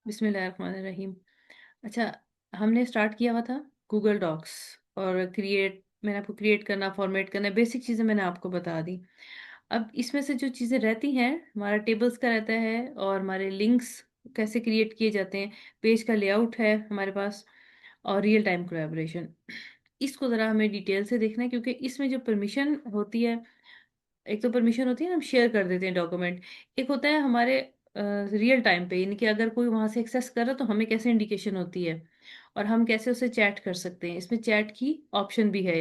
बिस्मिल्लाहिर्रहमानिर्रहीम। अच्छा, हमने स्टार्ट किया हुआ था गूगल डॉक्स और मैंने आपको क्रिएट करना, फॉर्मेट करना, बेसिक चीज़ें मैंने आपको बता दी। अब इसमें से जो चीज़ें रहती हैं, हमारा टेबल्स का रहता है और हमारे लिंक्स कैसे क्रिएट किए जाते हैं, पेज का लेआउट है हमारे पास और रियल टाइम कोलैबोरेशन। इसको ज़रा हमें डिटेल से देखना है क्योंकि इसमें जो परमिशन होती है, एक तो परमिशन होती है ना, हम शेयर कर देते हैं डॉक्यूमेंट। एक होता है हमारे रियल टाइम पे, यानी कि अगर कोई वहाँ से एक्सेस कर रहा है तो हमें कैसे इंडिकेशन होती है और हम कैसे उससे चैट कर सकते हैं। इसमें चैट की ऑप्शन भी है।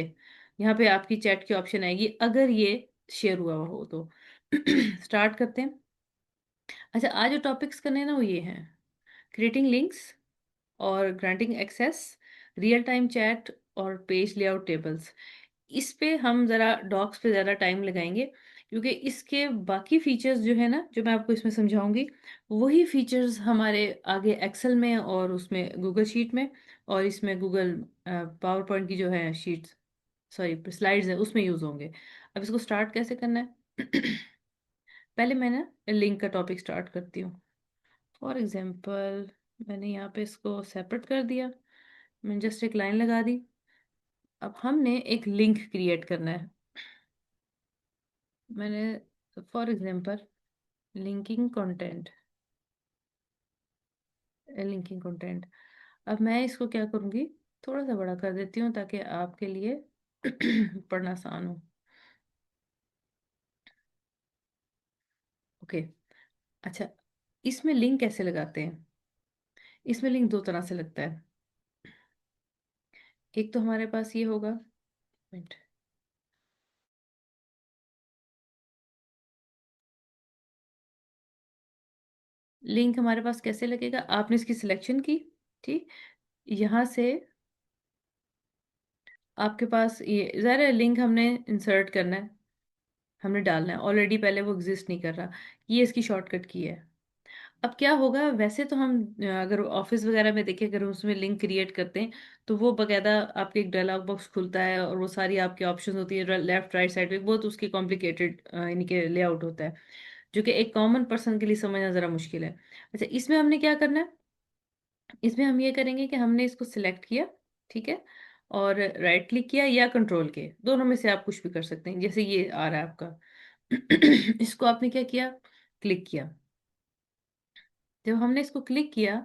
यहाँ पे आपकी चैट की ऑप्शन आएगी अगर ये शेयर हुआ हो तो। स्टार्ट करते हैं। अच्छा, आज जो टॉपिक्स करने हैं ना वो ये हैं: क्रिएटिंग लिंक्स और granting access, real time chat और पेज लेआउट टेबल्स। इस पे हम ज़रा डॉक्स पे ज़्यादा टाइम लगाएँगे क्योंकि इसके बाकी फीचर्स जो है ना, जो मैं आपको इसमें समझाऊँगी, वही फीचर्स हमारे आगे एक्सेल में और उसमें गूगल शीट में और इसमें गूगल पावर पॉइंट की जो है शीट्स, सॉरी स्लाइड्स हैं, उसमें यूज़ होंगे। अब इसको स्टार्ट कैसे करना है? पहले मैं ना लिंक का टॉपिक स्टार्ट करती हूँ। फॉर एग्ज़ाम्पल मैंने यहाँ पे इसको सेपरेट कर दिया। मैंने जस्ट एक लाइन लगा दी। अब हमने एक लिंक क्रिएट करना है। मैंने for example linking content, linking content. अब मैं इसको क्या करूँगी, थोड़ा सा बड़ा कर देती हूँ ताकि आपके लिए पढ़ना आसान हो। ओके। अच्छा, इसमें लिंक कैसे लगाते हैं? इसमें लिंक दो तरह से लगता है। एक तो हमारे पास ये होगा, मिनट, लिंक हमारे पास कैसे लगेगा? आपने इसकी सिलेक्शन की, ठीक, यहाँ से आपके पास ये ज़रा लिंक हमने इंसर्ट करना है, हमने डालना है। ऑलरेडी पहले वो एग्जिस्ट नहीं कर रहा, ये इसकी शॉर्टकट की है। अब क्या होगा, वैसे तो हम अगर ऑफिस वगैरह में देखें, अगर उसमें लिंक क्रिएट करते हैं तो वो बकायदा आपके एक डायलॉग बॉक्स खुलता है और वो सारी आपकी ऑप्शन होती है लेफ्ट राइट साइड पे, बहुत उसकी कॉम्प्लिकेटेड यानी कि लेआउट होता है जो कि एक कॉमन पर्सन के लिए समझना ज़रा मुश्किल है। अच्छा, इसमें हमने क्या करना है? इसमें हम ये करेंगे कि हमने इसको सिलेक्ट किया, ठीक है, और राइट क्लिक किया या कंट्रोल के दोनों में से आप कुछ भी कर सकते हैं। जैसे ये आ रहा है आपका इसको आपने क्या किया, क्लिक किया। जब हमने इसको क्लिक किया,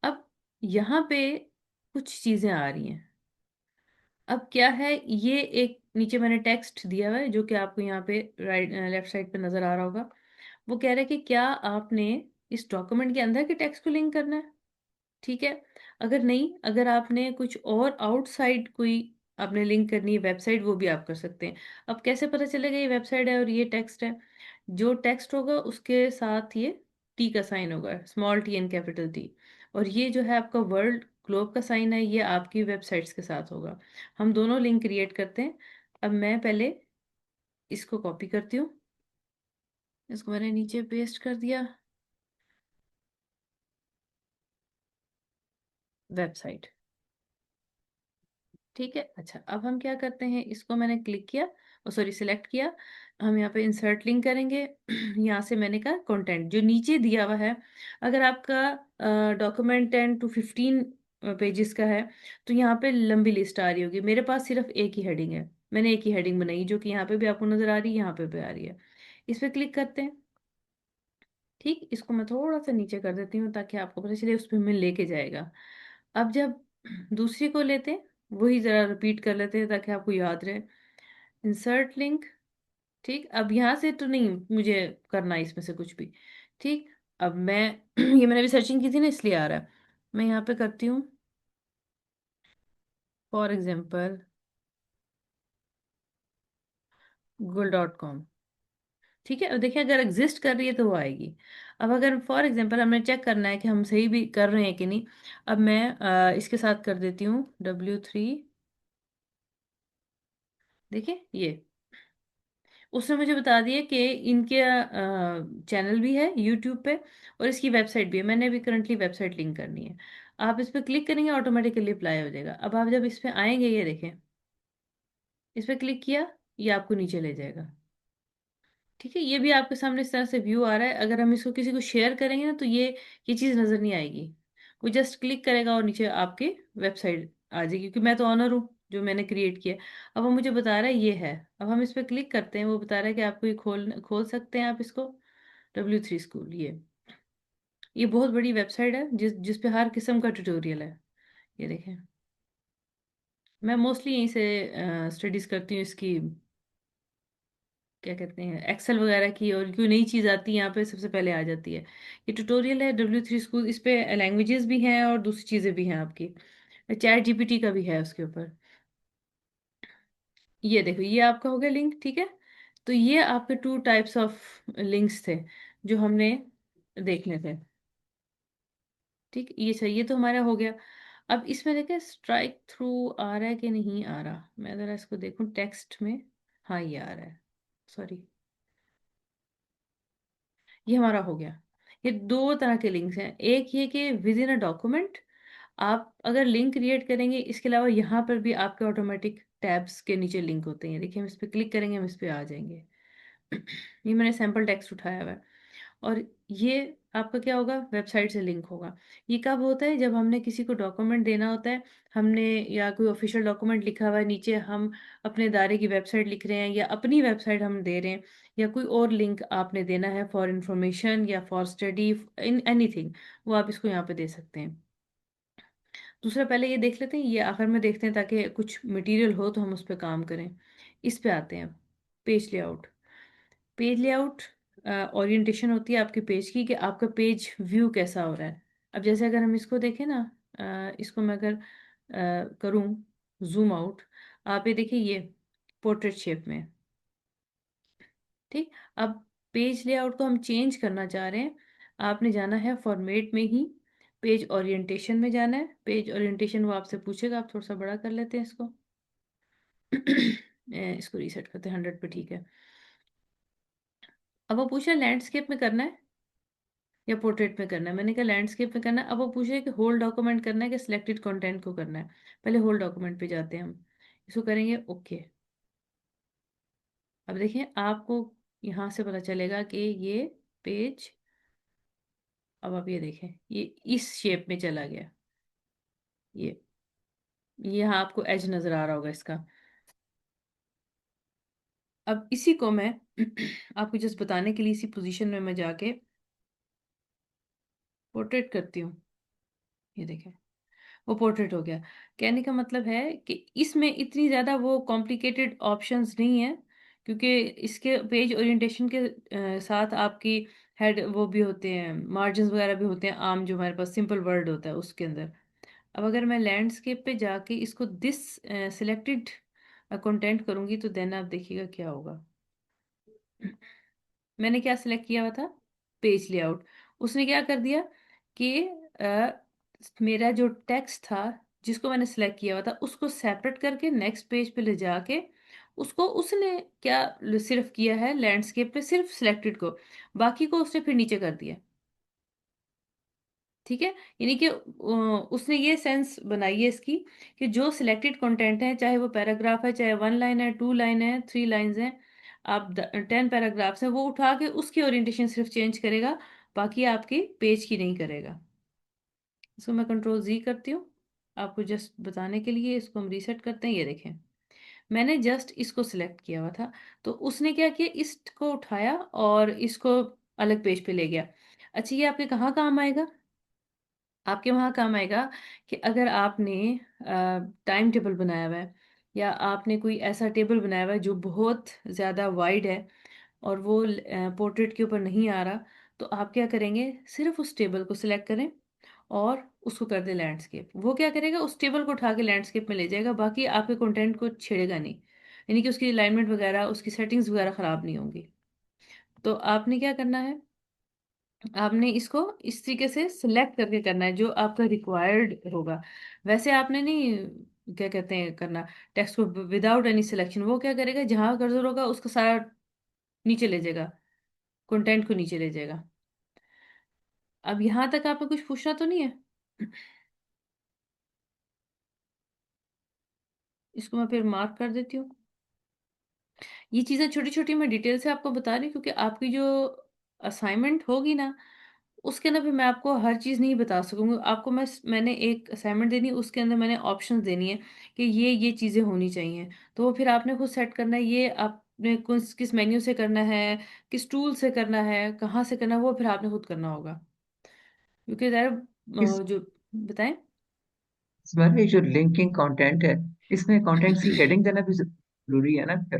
अब यहाँ पे कुछ चीज़ें आ रही हैं। अब क्या है, ये एक नीचे मैंने टेक्स्ट दिया हुआ है जो कि आपको यहाँ पे राइट लेफ्ट साइड पे नज़र आ रहा होगा। वो कह रहा है कि क्या आपने इस डॉक्यूमेंट के अंदर के टेक्स्ट को लिंक करना है? ठीक है। अगर नहीं, अगर आपने कुछ और आउटसाइड कोई आपने लिंक करनी है वेबसाइट, वो भी आप कर सकते हैं। अब कैसे पता चलेगा ये वेबसाइट है और ये टेक्स्ट है? जो टेक्स्ट होगा उसके साथ ये टी का साइन होगा, small T and capital T. और ये जो है आपका वर्ल्ड ग्लोब का साइन है, ये आपकी वेबसाइट्स के साथ होगा। हम दोनों लिंक क्रिएट करते हैं। अब मैं पहले इसको कॉपी करती हूँ, इसको मैंने नीचे पेस्ट कर दिया, वेबसाइट, ठीक है। अच्छा, अब हम क्या करते हैं, इसको मैंने क्लिक किया, सॉरी सिलेक्ट किया। हम यहाँ पे इंसर्ट लिंक करेंगे। यहाँ से मैंने कहा कंटेंट जो नीचे दिया हुआ है, अगर आपका डॉक्यूमेंट 10 to 15 पेजेस का है तो यहाँ पे लंबी लिस्ट आ रही होगी। मेरे पास सिर्फ एक ही हेडिंग है, मैंने एक ही हेडिंग बनाई जो कि यहाँ पे भी आपको नजर आ रही है, यहाँ पे भी आ रही है। इस पर क्लिक करते हैं, ठीक, इसको मैं थोड़ा सा नीचे कर देती हूँ ताकि आपको पता चले उस पर हमें लेके जाएगा। अब जब दूसरी को लेते हैं, वही ज़रा रिपीट कर लेते हैं ताकि आपको याद रहे। इंसर्ट लिंक, ठीक, अब यहाँ से तो नहीं मुझे करना है इसमें से कुछ भी, ठीक। अब मैं ये मैंने अभी सर्चिंग की थी ना इसलिए आ रहा है। मैं यहाँ पे करती हूँ फॉर एग्जाम्पल google.com, ठीक है। अब देखिए अगर एग्जिस्ट कर रही है तो वो आएगी। अब अगर फॉर एग्जांपल हमें चेक करना है कि हम सही भी कर रहे हैं कि नहीं, अब मैं इसके साथ कर देती हूँ W3। देखिए ये उसने मुझे बता दिया कि इनके चैनल भी है यूट्यूब पे और इसकी वेबसाइट भी है। मैंने अभी करंटली वेबसाइट लिंक करनी है। आप इस पर क्लिक करेंगे ऑटोमेटिकली अप्लाई हो जाएगा। अब आप जब इस पे आएंगे, ये देखें, इस पर क्लिक किया, ये आपको नीचे ले जाएगा, ठीक है, ये भी आपके सामने इस तरह से व्यू आ रहा है। अगर हम इसको किसी को शेयर करेंगे ना तो ये चीज़ नज़र नहीं आएगी। वो जस्ट क्लिक करेगा और नीचे आपके वेबसाइट आ जाएगी, क्योंकि मैं तो ऑनर हूँ जो मैंने क्रिएट किया। अब वो मुझे बता रहा है ये है। अब हम इस पर क्लिक करते हैं, वो बता रहा है कि आपको ये खोल खोल सकते हैं आप इसको। W3 स्कूल, ये बहुत बड़ी वेबसाइट है जिस पे हर किस्म का ट्यूटोरियल है। ये देखें, मैं मोस्टली यहीं से स्टडीज़ करती हूँ इसकी, क्या कहते हैं, एक्सेल वगैरह की। और कोई नई चीज़ आती है यहाँ पे सबसे पहले आ जाती है। ये ट्यूटोरियल है W3 स्कूल, इस पे लैंग्वेजेस भी हैं और दूसरी चीज़ें भी हैं आपकी। चैट जीपीटी का भी है उसके ऊपर। ये देखो, ये आपका हो गया लिंक, ठीक है। तो ये आपके टू टाइप्स ऑफ लिंक्स थे जो हमने देखने थे। ठीक, ये सही, ये तो हमारा हो गया। अब इसमें देखें स्ट्राइक थ्रू आ रहा है कि नहीं आ रहा। मैं ज़रा इसको देखूं टेक्स्ट में। हाँ, ये आ रहा है। सॉरी, ये हमारा हो गया। ये दो तरह के लिंक्स हैं। एक ये कि विद इन अ डॉक्यूमेंट आप अगर लिंक क्रिएट करेंगे, इसके अलावा यहाँ पर भी आपके ऑटोमेटिक टैब्स के नीचे लिंक होते हैं। देखिए, हम इस पर क्लिक करेंगे, हम इस पे आ जाएंगे। ये मैंने सैम्पल टेक्स्ट उठाया हुआ है। और ये आपका क्या होगा, वेबसाइट से लिंक होगा। ये कब होता है, जब हमने किसी को डॉक्यूमेंट देना होता है। हमने या कोई ऑफिशियल डॉक्यूमेंट लिखा हुआ है, नीचे हम अपने इदारे की वेबसाइट लिख रहे हैं या अपनी वेबसाइट हम दे रहे हैं, या कोई और लिंक आपने देना है फॉर इंफॉर्मेशन या फॉर स्टडी इन एनीथिंग, वो आप इसको यहाँ पे दे सकते हैं। दूसरा, पहले ये देख लेते हैं, ये आखिर में देखते हैं ताकि कुछ मटेरियल हो तो हम उस पर काम करें। इस पे आते हैं, page layout. Page layout orientation होती है आपके पेज की, कि आपका पेज व्यू कैसा हो रहा है। अब जैसे अगर हम इसको देखें ना, इसको मैं अगर करूँ जूम आउट, आप ये देखिए, ये पोर्ट्रेट शेप में। ठीक, अब पेज लेआउट को हम चेंज करना चाह रहे हैं। आपने जाना है फॉर्मेट में ही, पेज ओरिएंटेशन में जाना है। पेज ओरिएंटेशन वो आपसे पूछेगा, आप थोड़ा सा बड़ा कर लेते हैं इसको। इसको रीसेट करते हैं 100 पे, ठीक है। अब वो पूछा लैंडस्केप में करना है या पोर्ट्रेट में करना है। मैंने कहा लैंडस्केप में करना है। अब वो पूछ रहे हैं कि होल डॉक्यूमेंट करना है कि सिलेक्टेड कंटेंट को करना है। पहले होल डॉक्यूमेंट पे जाते हैं हम, इसको करेंगे ओके। अब देखिए, आपको यहाँ से पता चलेगा कि ये पेज, अब आप ये देखें, ये इस शेप में चला गया। ये यहाँ आपको एज नजर आ रहा होगा इसका। अब इसी को मैं आपको जस्ट बताने के लिए इसी पोजीशन में मैं जाके पोर्ट्रेट करती हूँ। ये देखें, वो पोर्ट्रेट हो गया। कहने का मतलब है कि इसमें इतनी ज़्यादा वो कॉम्प्लिकेटेड ऑप्शंस नहीं है, क्योंकि इसके पेज ओरिएंटेशन के साथ आपकी हेड वो भी होते हैं, मार्जिन्स वगैरह भी होते हैं, आम जो हमारे पास सिंपल वर्ड होता है उसके अंदर। अब अगर मैं लैंडस्केप पे जाके इसको दिस सिलेक्टेड कंटेंट करूंगी तो देन आप देखिएगा क्या होगा। मैंने क्या सिलेक्ट किया हुआ था, पेज लेआउट। उसने क्या कर दिया कि मेरा जो टेक्स्ट था जिसको मैंने सिलेक्ट किया हुआ था, उसको सेपरेट करके नेक्स्ट पेज पे ले जाके उसको उसने क्या सिर्फ किया है, लैंडस्केप पे सिर्फ सिलेक्टेड को, बाकी को उसने फिर नीचे कर दिया। ठीक है, यानी कि उसने ये सेंस बनाई है इसकी, कि जो सिलेक्टेड कंटेंट है, चाहे वो पैराग्राफ है, चाहे 1 लाइन है, 2 लाइन है, 3 लाइन्स हैं, आप 10 पैराग्राफ्स हैं, वो उठा के उसकी ओरिएंटेशन सिर्फ चेंज करेगा, बाकी आपके पेज की नहीं करेगा। इसको मैं कंट्रोल Z करती हूँ आपको जस्ट बताने के लिए। इसको हम रीसेट करते हैं। ये देखें, मैंने जस्ट इसको सिलेक्ट किया हुआ था, तो उसने क्या किया, इसको उठाया और इसको अलग पेज पे ले गया। अच्छा, ये आपके कहाँ काम आएगा, आपके वहाँ काम आएगा कि अगर आपने टाइम टेबल बनाया हुआ है, या आपने कोई ऐसा टेबल बनाया हुआ है जो बहुत ज़्यादा वाइड है और वो पोर्ट्रेट के ऊपर नहीं आ रहा, तो आप क्या करेंगे, सिर्फ उस टेबल को सिलेक्ट करें और उसको कर दें लैंडस्केप। वो क्या करेगा, उस टेबल को उठा के लैंडस्केप में ले जाएगा, बाकी आपके कंटेंट को छेड़ेगा नहीं, यानी कि उसकी अलाइनमेंट वगैरह, उसकी सेटिंग्स वगैरह ख़राब नहीं होंगी। तो आपने क्या करना है, आपने इसको इस तरीके से सिलेक्ट करके करना है जो आपका रिक्वायर्ड होगा। वैसे आपने नहीं, क्या कहते हैं, करना टेक्स्ट को विदाउट एनी सिलेक्शन। वो क्या करेगा, जहां कर्सर होगा उसको सारा नीचे ले जाएगा, कंटेंट को नीचे ले जाएगा। अब यहां तक आपको कुछ पूछना तो नहीं है। इसको मैं फिर मार्क कर देती हूँ। ये चीज़ें छोटी छोटी मैं डिटेल से आपको बता रही हूँ, क्योंकि आपकी जो असाइनमेंट होगी ना, उसके अंदर फिर मैं आपको हर चीज़ नहीं बता सकूंगी। आपको मैंने एक असाइनमेंट देनी है, उसके अंदर मैंने ऑप्शंस देनी है कि ये चीज़ें होनी चाहिए। तो वो फिर आपने खुद सेट करना है, ये आपने किस मेन्यू से करना है, किस टूल से करना है, कहाँ से करना है, वो फिर आपने खुद करना होगा। क्योंकि ज़रा इस जो बताएं। इसमें जो लिंकिंग कंटेंट है, इसमें कंटेंट की हेडिंग देना भी जरूरी है ना फिर,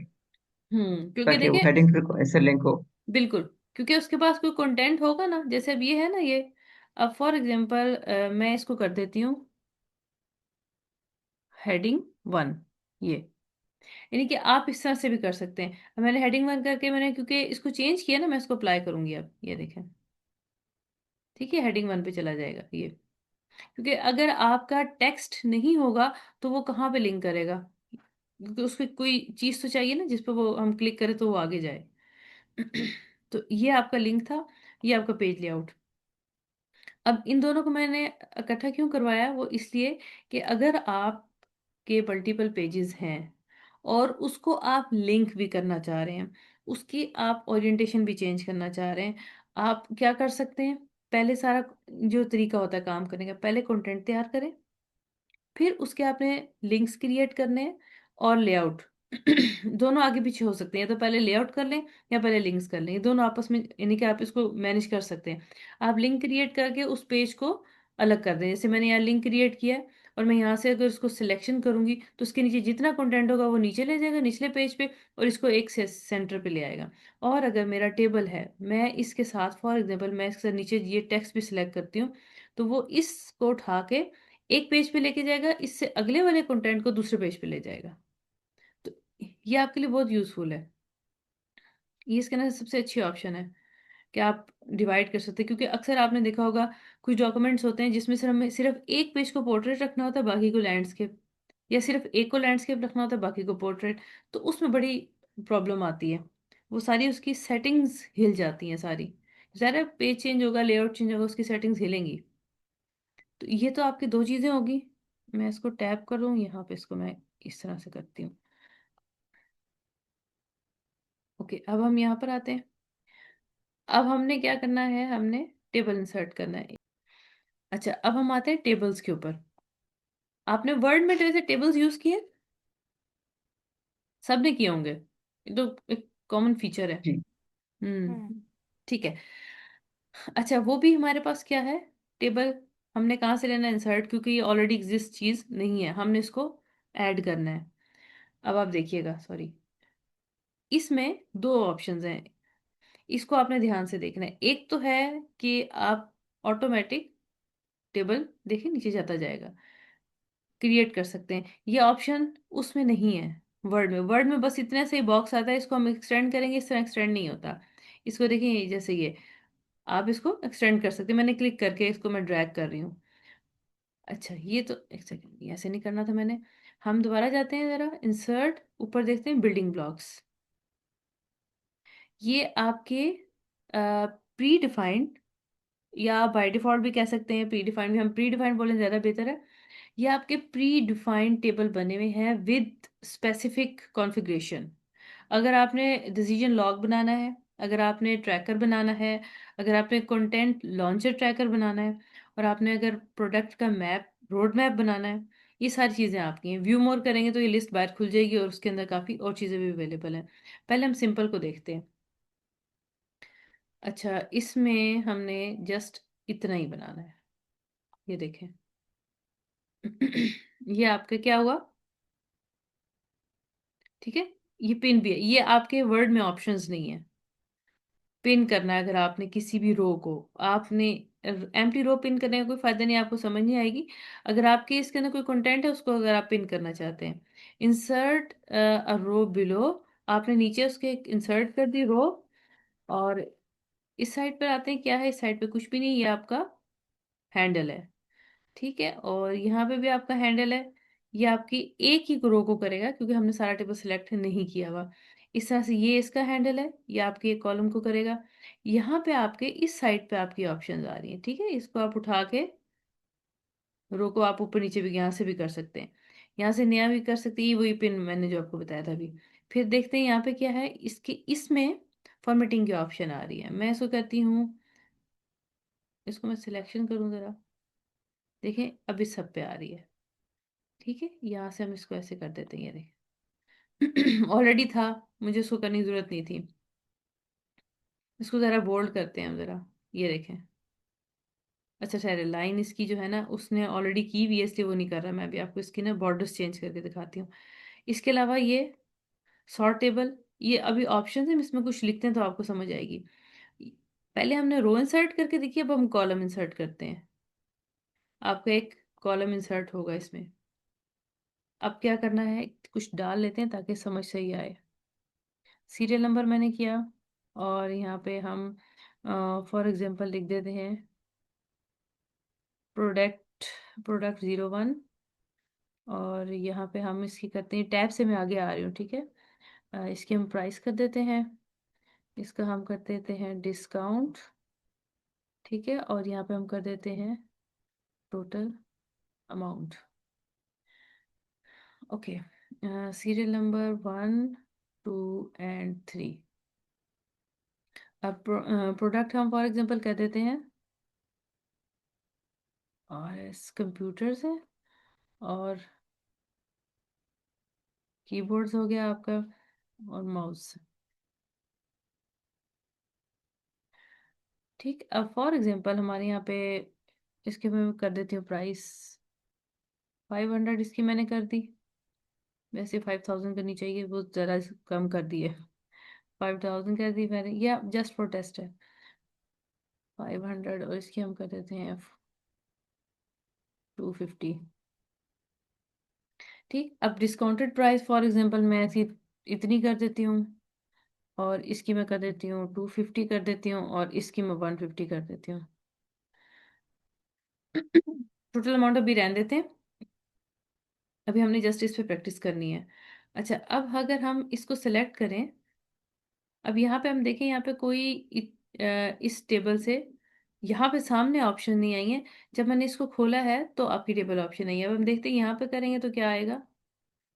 क्योंकि ताकि वो देखिए, हेडिंग फिर ऐसे लिंक हो। बिल्कुल, क्योंकि उसके पास कोई कंटेंट होगा ना, जैसे अब ये है ना ये, अब फॉर एग्जांपल मैं इसको कर देती हूँ हेडिंग 1, ये, यानी कि आप इस तरह से भी कर सकते हैं। अब मैंने हेडिंग 1 करके मैंने क्योंकि इसको चेंज किया ना, मैं इसको अप्लाई करूंगी। अब ये देखें, ठीक है, हेडिंग 1 पे चला जाएगा ये। क्योंकि अगर आपका टेक्स्ट नहीं होगा तो वो कहाँ पे लिंक करेगा? क्योंकि उसको कोई चीज़ तो चाहिए ना जिस पर वो हम क्लिक करें तो वो आगे जाए। तो ये आपका लिंक था, ये आपका पेज लेआउट। अब इन दोनों को मैंने इकट्ठा क्यों करवाया? वो इसलिए कि अगर आप के मल्टीपल पेजेस हैं और उसको आप लिंक भी करना चाह रहे हैं, उसकी आप ओरिएंटेशन भी चेंज करना चाह रहे हैं, आप क्या कर सकते हैं? पहले सारा जो तरीका होता है काम करने का, पहले कंटेंट तैयार करें, फिर उसके आपने लिंक्स क्रिएट करने हैं और लेआउट। दोनों आगे पीछे हो सकते हैं, तो पहले लेआउट कर लें या पहले लिंक्स कर लें, ये दोनों आपस में, यानी कि आप इसको मैनेज कर सकते हैं। आप लिंक क्रिएट करके उस पेज को अलग कर दें। जैसे मैंने यहाँ लिंक क्रिएट किया है और मैं यहाँ से अगर इसको सिलेक्शन करूंगी तो उसके नीचे जितना कंटेंट होगा वो नीचे ले जाएगा निचले पेज पे, और इसको एक से सेंटर पे ले आएगा। और अगर मेरा टेबल है, मैं इसके साथ फॉर एग्जांपल मैं इसके साथ नीचे ये टेक्स्ट भी सिलेक्ट करती हूँ, तो वो इसको उठा के एक पेज पे लेके जाएगा, इससे अगले वाले कंटेंट को दूसरे पेज पे ले जाएगा। तो ये आपके लिए बहुत यूजफुल है। ये इसके अंदर सबसे अच्छी ऑप्शन है कि आप डिवाइड कर सकते हैं। क्योंकि अक्सर आपने देखा होगा कुछ डॉक्यूमेंट्स होते हैं जिसमें सिर्फ हमें सिर्फ एक पेज को पोर्ट्रेट रखना होता है, बाकी को लैंडस्केप, या सिर्फ एक को लैंडस्केप रखना होता है, बाकी को पोर्ट्रेट। तो उसमें बड़ी प्रॉब्लम आती है, वो सारी उसकी सेटिंग्स हिल जाती हैं सारी। ज़रा पेज चेंज होगा, लेआउट चेंज होगा, उसकी सेटिंग्स हिलेंगी। तो ये तो आपकी दो चीजें होगी। मैं इसको टैप कर लूँ यहाँ पे, इसको मैं इस तरह से करती हूँ। ओके, अब हम यहाँ पर आते हैं। अब हमने क्या करना है, हमने टेबल इंसर्ट करना है। अच्छा, अब हम आते हैं टेबल्स के ऊपर। आपने वर्ड में वैसे टेबल्स यूज किए? सबने किए होंगे, ये तो एक कॉमन फीचर है। जी। ठीक है। अच्छा, वो भी हमारे पास क्या है, टेबल। हमने कहाँ से लेना है? इंसर्ट, क्योंकि ये ऑलरेडी एग्जिस्ट चीज नहीं है, हमने इसको ऐड करना है। अब आप देखिएगा, सॉरी, इसमें दो ऑप्शंस हैं, इसको आपने ध्यान से देखना है। एक तो है कि आप ऑटोमेटिक टेबल देखिए नीचे जाता जाएगा, क्रिएट कर सकते हैं। ये ऑप्शन उसमें नहीं है वर्ड में। वर्ड में बस इतने से ही बॉक्स आता है, इसको हम एक्सटेंड करेंगे, इस तरह एक्सटेंड नहीं होता। इसको देखिए, जैसे ये आप इसको एक्सटेंड कर सकते हैं। मैंने क्लिक करके इसको मैं ड्रैग कर रही हूँ। अच्छा, ये तो एक सेकेंड, ऐसे नहीं करना था मैंने। हम दोबारा जाते हैं, जरा इंसर्ट, ऊपर देखते हैं बिल्डिंग ब्लॉक्स। ये आपके प्री डिफाइंड, या बाय डिफॉल्ट भी कह सकते हैं, प्री डिफाइंड भी, हम प्री डिफाइंड बोलें ज़्यादा बेहतर है। ये आपके प्री डिफाइंड टेबल बने हुए हैं विद स्पेसिफिक कॉन्फ़िगरेशन। अगर आपने डिसीजन लॉग बनाना है, अगर आपने ट्रैकर बनाना है, अगर आपने कंटेंट लॉन्चर ट्रैकर बनाना है, और आपने अगर प्रोडक्ट का मैप, रोड मैप बनाना है, ये सारी चीज़ें आपकी हैं। व्यू मोर करेंगे तो ये लिस्ट बाहर खुल जाएगी और उसके अंदर काफ़ी और चीज़ें भी अवेलेबल हैं। पहले हम सिंपल को देखते हैं। अच्छा, इसमें हमने जस्ट इतना ही बनाना है, ये देखें। ये आपका क्या हुआ? ठीक है, ये पिन भी है, ये आपके वर्ड में ऑप्शंस नहीं है। पिन करना है, अगर आपने किसी भी रो को, आपने एम्प्टी रो पिन करने का कोई फायदा नहीं, आपको समझ नहीं आएगी। अगर आपके इसके अंदर कोई कंटेंट है, उसको अगर आप पिन करना चाहते हैं, इंसर्ट अ रो बिलो, आपने नीचे उसके इंसर्ट कर दी रो। और इस साइड पर आते हैं, क्या है इस साइड पे? कुछ भी नहीं, ये आपका हैंडल है। ठीक है, और यहाँ पे भी आपका हैंडल है। ये आपकी एक ही रो को करेगा, क्योंकि हमने सारा टेबल सिलेक्ट नहीं किया हुआ। इस तरह से ये इसका हैंडल है, ये आपके एक कॉलम को करेगा। यहाँ पे आपके इस साइड पे आपकी ऑप्शंस आ रही हैं, ठीक है, इसको आप उठा के रो को आप ऊपर नीचे भी यहाँ से भी कर सकते हैं, यहाँ से नया भी कर सकते हैं। ये वही पिन मैंने जो आपको बताया था अभी, फिर देखते हैं यहाँ पे क्या है, इसके इसमें फॉर्मेटिंग की ऑप्शन आ रही है। मैं इसको कहती हूँ, इसको मैं सिलेक्शन करूँ ज़रा, देखें अब इस सब पे आ रही है। ठीक है, यहाँ से हम इसको ऐसे कर देते हैं, ये देखें ऑलरेडी था, मुझे इसको करने की ज़रूरत नहीं थी। इसको ज़रा बोल्ड करते हैं हम ज़रा, ये देखें। अच्छा ठहरे, लाइन इसकी जो है ना उसने ऑलरेडी की हुई है, इसलिए वो नहीं कर रहा। मैं अभी आपको इसकी ना बॉर्डर्स चेंज करके दिखाती हूँ। इसके अलावा ये सॉर्टेबल, ये अभी ऑप्शन है, इसमें कुछ लिखते हैं तो आपको समझ आएगी। पहले हमने रो इंसर्ट करके देखी, अब हम कॉलम इंसर्ट करते हैं। आपका एक कॉलम इंसर्ट होगा इसमें। अब क्या करना है, कुछ डाल लेते हैं ताकि समझ सही आए। सीरियल नंबर मैंने किया, और यहाँ पे हम फॉर एग्जांपल लिख देते हैं प्रोडक्ट, प्रोडक्ट 01। और यहाँ पे हम इसकी करते हैं, टैब से मैं आगे आ रही हूँ, ठीक है। इसकी हम प्राइस कर देते हैं, इसका हम कर देते हैं डिस्काउंट, ठीक है। और यहाँ पे हम कर देते हैं total amount. Okay, serial number 1, 2 and 3। अब प्रोडक्ट हम फॉर एग्जांपल कह देते हैं और एस कंप्यूटर्स है, और कीबोर्ड्स हो गया आपका, और माउस। ठीक, अब फॉर एग्जांपल हमारे यहाँ पे इसके मैं कर देती हूँ प्राइस 500, इसकी मैंने कर दी। वैसे 5000 करनी चाहिए, वो ज़रा कम कर दी है। 5000 कर दी मैंने, या जस्ट फॉर टेस्ट है। 500, और इसकी हम कर देते हैं 250। ठीक, अब डिस्काउंटेड प्राइस फॉर एग्जांपल मैं ऐसी इतनी कर देती हूँ, और इसकी मैं कर देती हूँ 250 कर देती हूँ, और इसकी मैं 150 कर देती हूँ। टोटल अमाउंट अभी रहने देते हैं, अभी हमने जस्ट इस पे प्रैक्टिस करनी है। अच्छा, अब अगर हम इसको सेलेक्ट करें, अब यहाँ पे हम देखें, यहाँ पे कोई इस टेबल से यहाँ पे सामने ऑप्शन नहीं आई है। जब मैंने इसको खोला है तो आपकी टेबल ऑप्शन आई है। अब हम देखते हैं यहाँ पे करेंगे तो क्या आएगा,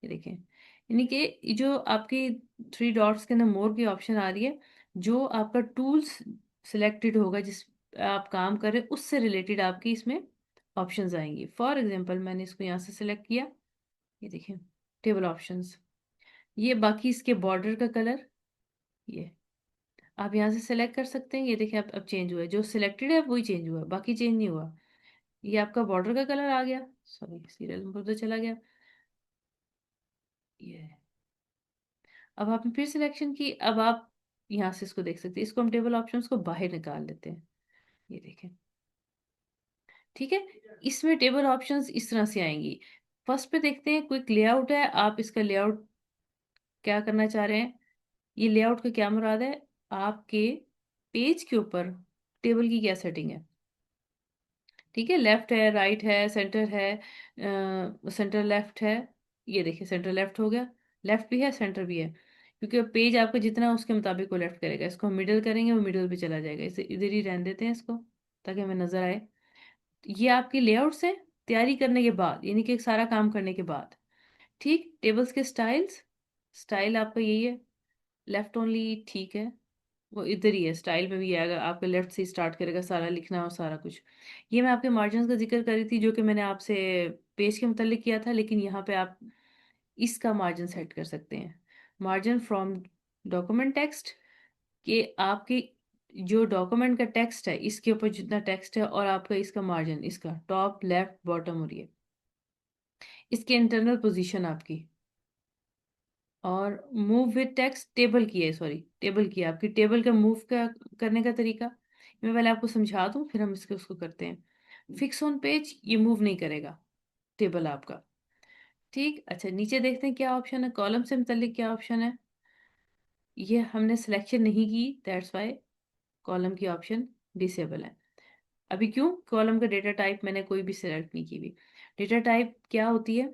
ये देखें। यानी कि ये जो आपकी 3 डॉट्स के अंदर मोर की ऑप्शन आ रही है, जो आपका टूल्स सिलेक्टेड होगा जिस आप काम कर रहे हैं उससे रिलेटेड आपकी इसमें ऑप्शंस आएंगी। फॉर एग्जांपल मैंने इसको यहाँ से सिलेक्ट किया, ये देखें टेबल ऑप्शंस। ये बाकी इसके बॉर्डर का कलर, ये आप यहाँ से सेलेक्ट कर सकते हैं। ये देखिए अब चेंज हुआ है, जो सिलेक्टेड है वही चेंज हुआ है, बाकी चेंज नहीं हुआ। ये आपका बॉर्डर का कलर आ गया, सॉरी सीरियल नंबर तो चला गया। ये अब आपने फिर सिलेक्शन की, अब आप यहाँ से इसको देख सकते हैं। इसको हम टेबल ऑप्शंस को बाहर निकाल लेते हैं, ये देखें। ठीक है, इसमें टेबल ऑप्शंस इस तरह से आएंगी। फर्स्ट पे देखते हैं क्विक लेआउट है, आप इसका लेआउट क्या करना चाह रहे हैं। ये लेआउट का क्या मुराद है, आपके पेज के ऊपर टेबल की क्या सेटिंग है। ठीक है, लेफ्ट है, राइट है, सेंटर है, सेंटर लेफ्ट है। ये देखिए सेंटर लेफ्ट हो गया, लेफ्ट भी है सेंटर भी है, क्योंकि पेज आपका जितना है उसके मुताबिक वो लेफ्ट करेगा। इसको हम मिडल करेंगे, वो मिडल पे चला जाएगा। इसे इधर ही रहने देते हैं इसको, ताकि हमें नजर आए। ये आपकी लेआउट्स है तैयारी करने के बाद, यानी कि सारा काम करने के बाद। ठीक, टेबल्स के स्टाइल्स, स्टाइल आपका यही है, लेफ्ट ओनली, ठीक है। वो इधर ही है, स्टाइल में भी आएगा, आपके लेफ्ट से स्टार्ट करेगा सारा लिखना और सारा कुछ। ये मैं आपके मार्जिन का जिक्र कर रही थी, जो कि मैंने आपसे पेज के मुतालिक किया था, लेकिन यहाँ पे आप इसका मार्जिन सेट कर सकते हैं। मार्जिन फ्रॉम डॉक्यूमेंट टेक्स्ट, कि आपके जो डॉक्यूमेंट का टेक्स्ट है इसके ऊपर जितना टेक्स्ट है, और आपका इसका मार्जिन, इसका टॉप लेफ्ट बॉटम, और ये इसके इंटरनल पोजीशन आपकी। और मूव विद टेक्स्ट, टेबल की है, सॉरी टेबल की है आपकी, टेबल का मूव का करने का तरीका मैं पहले आपको समझा दूं, फिर हम इसके उसको करते हैं। फिक्स ऑन पेज, ये मूव नहीं करेगा टेबल आपका। ठीक, अच्छा नीचे देखते हैं क्या ऑप्शन है, कॉलम से मुतल्लिक क्या ऑप्शन है। ये हमने सिलेक्शन नहीं की, दैट्स वाई कॉलम की ऑप्शन डिसेबल है। अभी क्यों, कॉलम का डेटा टाइप मैंने कोई भी सिलेक्ट नहीं की हुई। डेटा टाइप क्या होती है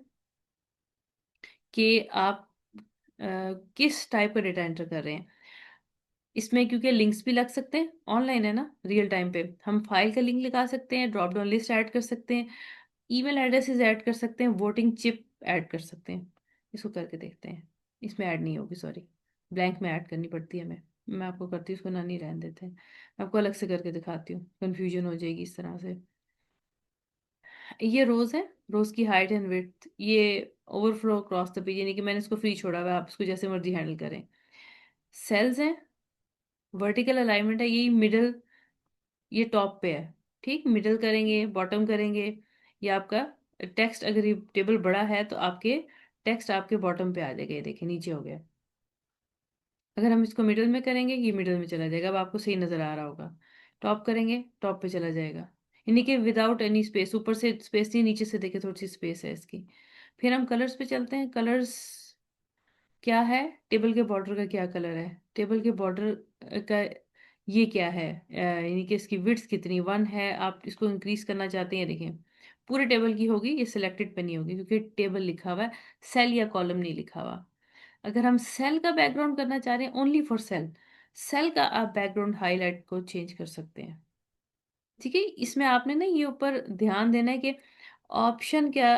कि आप किस टाइप का डेटा एंटर कर रहे हैं। इसमें क्योंकि लिंक्स भी लग सकते हैं, ऑनलाइन है ना, रियल टाइम पे हम फाइल का लिंक लगा सकते हैं, ड्रॉप डाउन लिस्ट ऐड कर सकते हैं, ईमेल एड्रेसेस ऐड कर सकते हैं, वोटिंग चिप ऐड कर सकते हैं। इसको करके देखते हैं, इसमें ऐड नहीं होगी, सॉरी, ब्लैंक में ऐड करनी पड़ती है हमें। मैं आपको करती हूँ, उसको ना नहीं रहने देते हैं। मैं आपको अलग से करके दिखाती हूँ, कंफ्यूजन हो जाएगी इस तरह से। ये रोज है, रोज की हाइट एंड विड्थ, ये ओवरफ्लो क्रॉस द पेज, यानी कि मैंने इसको फ्री छोड़ा हुआ है, आप इसको जैसे मर्जी हैंडल करें। सेल्स हैं, वर्टिकल अलाइनमेंट है, यही मिडल, ये टॉप पे है। ठीक, मिडल करेंगे, बॉटम करेंगे, ये आपका टेक्स्ट, अगर ये टेबल बड़ा है तो आपके टेक्स्ट आपके बॉटम पे आ जाएगा, ये देखिए नीचे हो गया। अगर हम इसको मिडल में करेंगे, ये मिडल में चला जाएगा, अब आपको सही नजर आ रहा होगा। टॉप करेंगे, टॉप पे चला जाएगा, यानी कि विदाउट एनी स्पेस, ऊपर से स्पेस नहीं, नीचे से देखिए थोड़ी सी स्पेस है इसकी। फिर हम कलर्स पे चलते हैं। कलर्स क्या है, टेबल के बॉर्डर का क्या कलर है, टेबल के बॉर्डर का ये क्या है, यानी कि इसकी विड्थ कितनी, 1 है, आप इसको इंक्रीज करना चाहते हैं, देखिए पूरे टेबल की होगी, ये सिलेक्टेड पे नहीं होगी क्योंकि टेबल लिखा हुआ है, सेल या कॉलम नहीं लिखा हुआ। अगर हम सेल का बैकग्राउंड करना चाह रहे हैं, ओनली फॉर सेल, सेल का आप बैकग्राउंड हाईलाइट को चेंज कर सकते हैं। ठीक है, इसमें आपने ना ये ऊपर ध्यान देना है कि ऑप्शन क्या,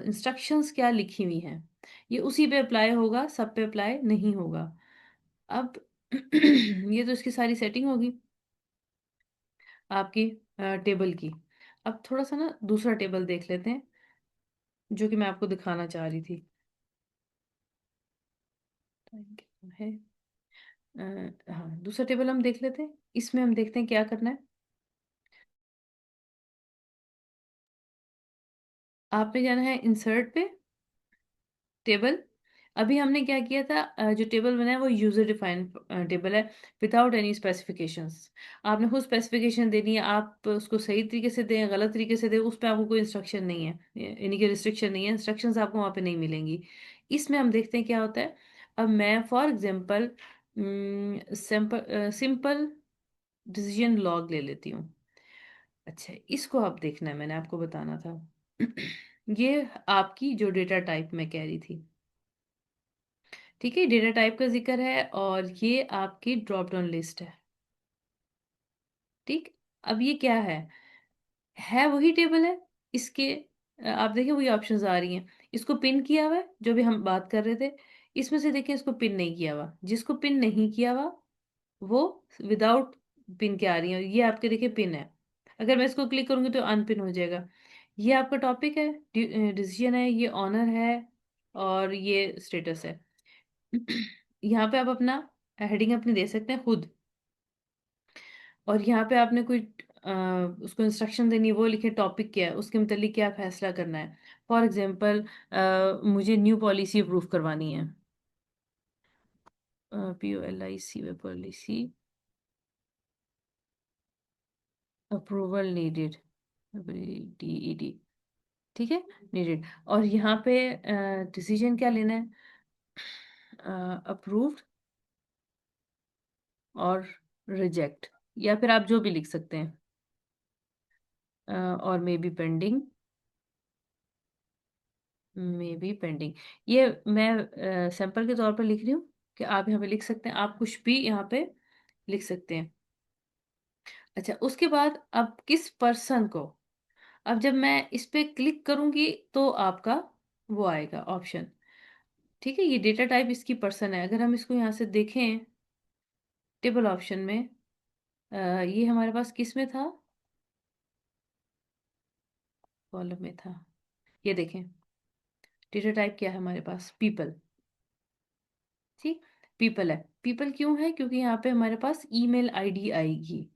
इंस्ट्रक्शंस क्या लिखी हुई हैं, ये उसी पे अप्लाई होगा, सब पे अप्लाई नहीं होगा। अब ये तो इसकी सारी सेटिंग होगी आपकी टेबल की। अब थोड़ा सा ना दूसरा टेबल देख लेते हैं, जो कि मैं आपको दिखाना चाह रही थी। टाइम कितना है, हाँ दूसरा टेबल हम देख लेते हैं, इसमें हम देखते हैं क्या करना है। आपने जाना है इंसर्ट पे, टेबल। अभी हमने क्या किया था, जो टेबल बनाया वो यूजर डिफाइंड टेबल है, विदाउट एनी स्पेसिफिकेशंस। आपने खुद स्पेसिफिकेशन देनी है, आप उसको सही तरीके से दें, गलत तरीके से दें, उस पर आपको कोई इंस्ट्रक्शन नहीं है, यानी कि रिस्ट्रिक्शन नहीं है, इंस्ट्रक्शंस आपको वहाँ पे नहीं मिलेंगी। इसमें हम देखते हैं क्या होता है। अब मैं for example simple simple decision log ले लेती हूँ। अच्छा, इसको आप देखना है, मैंने आपको बताना था। ये आपकी जो डेटा टाइप मैं कह रही थी, ठीक है, डेटा टाइप का जिक्र है, और ये आपकी ड्रॉप डाउन लिस्ट है। ठीक, अब ये क्या है वही टेबल है, इसके आप देखिए वही ऑप्शंस आ रही हैं। इसको पिन किया हुआ है, जो भी हम बात कर रहे थे, इसमें से देखिए इसको पिन नहीं किया हुआ, जिसको पिन नहीं किया हुआ वो विदाउट पिन के आ रही है, ये आपके देखिए पिन है। अगर मैं इसको क्लिक करूंगी तो अनपिन हो जाएगा। ये आपका टॉपिक है, डिसीजन है, ये ऑनर है, और ये स्टेटस है। यहाँ पे आप अपना हेडिंग अपनी दे सकते हैं खुद, और यहाँ पे आपने कोई उसको इंस्ट्रक्शन देनी है, वो लिखे टॉपिक क्या है, उसके मतलब क्या फैसला करना है। फॉर एग्जांपल मुझे न्यू पॉलिसी अप्रूव करवानी है, POLIC वे पॉलिसी अप्रूवल नीडेड, DED, ठीक है, नीडेड। और यहाँ पे डिसीजन क्या लेना है, अप्रूव्ड और रिजेक्ट, या फिर आप जो भी लिख सकते हैं, और may be pending, may be pending. ये मैं सैंपल के तौर पर लिख रही हूँ कि आप यहाँ पे लिख सकते हैं, आप कुछ भी यहाँ पे लिख सकते हैं। अच्छा, उसके बाद अब किस पर्सन को, अब जब मैं इस पे क्लिक करूंगी तो आपका वो आएगा ऑप्शन। ठीक है, ये डेटा टाइप इसकी पर्सन है। अगर हम इसको यहाँ से देखें टेबल ऑप्शन में, ये हमारे पास किस में था, कॉलम में था, ये देखें डेटा टाइप क्या है हमारे पास, पीपल। ठीक, पीपल है। पीपल क्यों है, क्योंकि यहाँ पे हमारे पास ईमेल आईडी आएगी।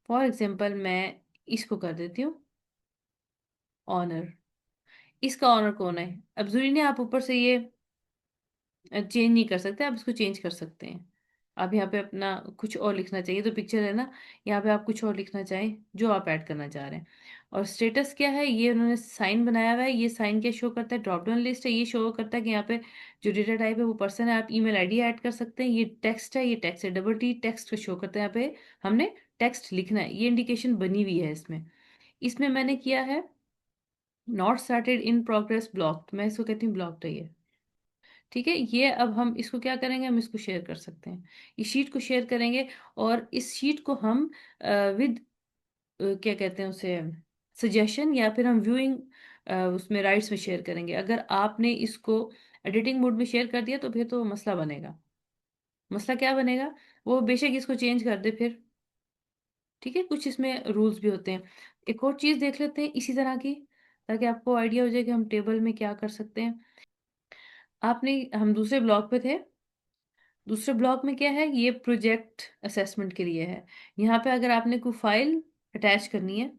फॉर एग्जांपल मैं इसको कर देती हूँ ऑनर। इसका ऑनर कौन है, अब जरूरी नहीं आप ऊपर से ये चेंज नहीं कर सकते, आप इसको चेंज कर सकते हैं। आप यहाँ पे अपना कुछ और लिखना चाहिए, तो पिक्चर है ना, यहाँ पे आप कुछ और लिखना चाहें जो आप ऐड करना चाह रहे हैं। और स्टेटस क्या है, ये उन्होंने साइन बनाया हुआ है, ये साइन क्या शो करता है, ड्रॉप डाउन लिस्ट है, ये शो करता है कि यहाँ पे जो डेटा टाइप है वो पर्सन है, आप ईमेल आईडी ऐड कर सकते हैं। ये टेक्स्ट है, ये टेक्स्ट है, डबल टी टेक्स्ट को शो करता है, यहाँ पे हमने टेक्स्ट लिखना है, ये इंडिकेशन बनी हुई है इसमें। इसमें मैंने किया है not started in progress block, मैं इसको कहती हूँ ब्लॉक है ये। ठीक है, ये अब हम इसको क्या करेंगे, हम इसको शेयर कर सकते हैं, इस शीट को शेयर करेंगे, और इस शीट को हम विद क्या कहते हैं उसे, सजेशन, या फिर हम व्यूइंग उसमें राइट्स में शेयर करेंगे। अगर आपने इसको एडिटिंग मोड में शेयर कर दिया तो फिर तो मसला बनेगा। मसला क्या बनेगा? वो बेशक इसको चेंज कर दे फिर। ठीक है, कुछ इसमें रूल्स भी होते हैं। एक और चीज देख लेते हैं इसी तरह की, ताकि आपको आइडिया हो जाए कि हम टेबल में क्या कर सकते हैं। आपने हम दूसरे ब्लॉग पे थे। दूसरे ब्लॉक में क्या है, ये प्रोजेक्ट असेसमेंट के लिए है। यहाँ पे अगर आपने कोई फाइल अटैच करनी है,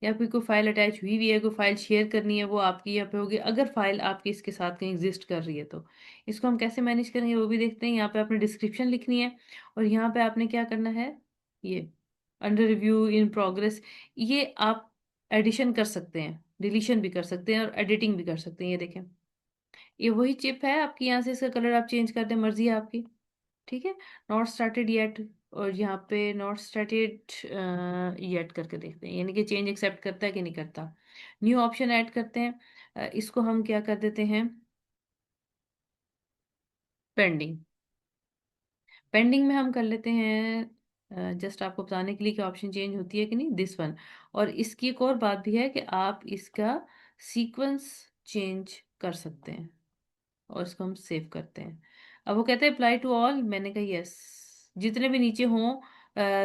या फिर कोई फाइल अटैच हुई हुई है, कोई फाइल शेयर करनी है, वो आपकी यहाँ पे होगी। अगर फाइल आपकी इसके साथ कहीं एग्जिस्ट कर रही है तो इसको हम कैसे मैनेज करेंगे वो भी देखते हैं। यहाँ पे आपने डिस्क्रिप्शन लिखनी है, और यहाँ पे आपने क्या करना है, ये अंडर रिव्यू, इन प्रोग्रेस, ये आप एडिशन कर सकते हैं, डिलीशन भी कर सकते हैं, और एडिटिंग भी कर सकते हैं। ये देखें, ये वही चिप है आपकी, यहाँ से इसका कलर आप चेंज कर दें, मर्जी है आपकी। ठीक है, नॉट स्टार्टेड येट, और यहाँ पे नॉट स्टार्टेड येट करके देखते हैं, यानी कि चेंज एक्सेप्ट करता है कि नहीं करता। न्यू ऑप्शन ऐड करते हैं। इसको हम क्या कर देते हैं, पेंडिंग। पेंडिंग में हम कर लेते हैं, जस्ट आपको बताने के लिए कि ऑप्शन चेंज होती है कि नहीं, दिस वन। और इसकी एक और बात भी है कि आप इसका सीक्वेंस चेंज कर सकते हैं, और इसको हम सेव करते हैं। अब वो कहते हैं अप्लाई टू ऑल, मैंने कहा यस, जितने भी नीचे हों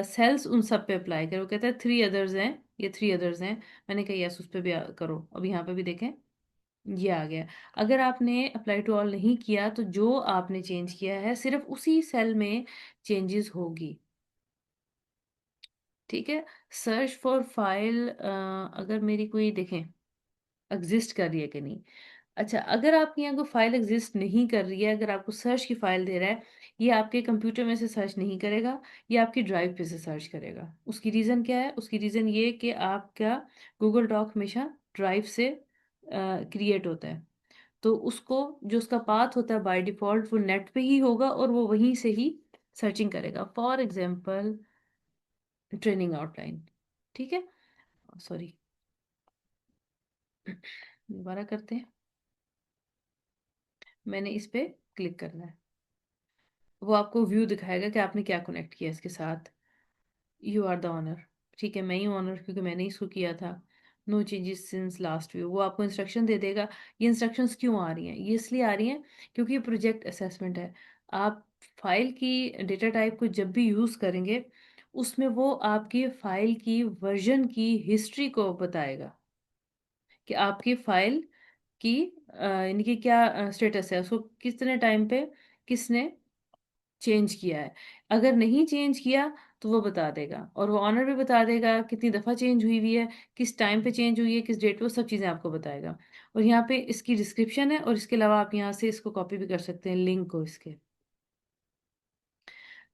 सेल्स उन सब पे अप्लाई करो। वो कहता है थ्री अदर्स हैं, ये थ्री अदर्स हैं, मैंने कहा यस, उस पे भी करो। अब यहाँ पे भी देखें, ये आ गया। अगर आपने अप्लाई टू ऑल नहीं किया तो जो आपने चेंज किया है सिर्फ उसी सेल में चेंजेस होगी। ठीक है, सर्च फॉर फाइल, अगर मेरी कोई देखें एग्जिस्ट कर रही है कि नहीं। अच्छा, अगर आपके यहाँ कोई फाइल एग्जिस्ट नहीं कर रही है, अगर आपको सर्च की फाइल दे रहा है, ये आपके कंप्यूटर में से सर्च नहीं करेगा, ये आपकी ड्राइव पे से सर्च करेगा। उसकी रीज़न क्या है? उसकी रीज़न ये कि आपका गूगल डॉक हमेशा ड्राइव से क्रिएट होता है। तो उसको, जो उसका पाथ होता है बाय डिफ़ॉल्ट, वो नेट पे ही होगा, और वो वहीं से ही सर्चिंग करेगा। For example training outline. ठीक है, सॉरी, दोबारा करते हैं। मैंने इस पे क्लिक करना है, वो आपको व्यू दिखाएगा कि आपने क्या कनेक्ट किया इसके साथ। You are the owner. ठीक है, मैं ही ऑनर, क्योंकि मैंने इसको किया था। No changes since last view, वो आपको इंस्ट्रक्शन दे देगा। ये इंस्ट्रक्शंस क्यों आ रही हैं? ये इसलिए आ रही हैं क्योंकि ये प्रोजेक्ट असेसमेंट है। आप फाइल की डेटा टाइप को जब भी यूज़ करेंगे, उसमें वो आपकी फाइल की वर्जन की हिस्ट्री को बताएगा, कि आपकी फाइल की यानी कि क्या स्टेटस है, उसको कितने टाइम पे किसने चेंज किया है। अगर नहीं चेंज किया तो वो बता देगा, और वो ऑनर भी बता देगा कितनी दफ़ा चेंज हुई हुई है, किस टाइम पे चेंज हुई है, किस डेट पे, वो सब चीज़ें आपको बताएगा। और यहाँ पे इसकी डिस्क्रिप्शन है, और इसके अलावा आप यहाँ से इसको कॉपी भी कर सकते हैं, लिंक को इसके।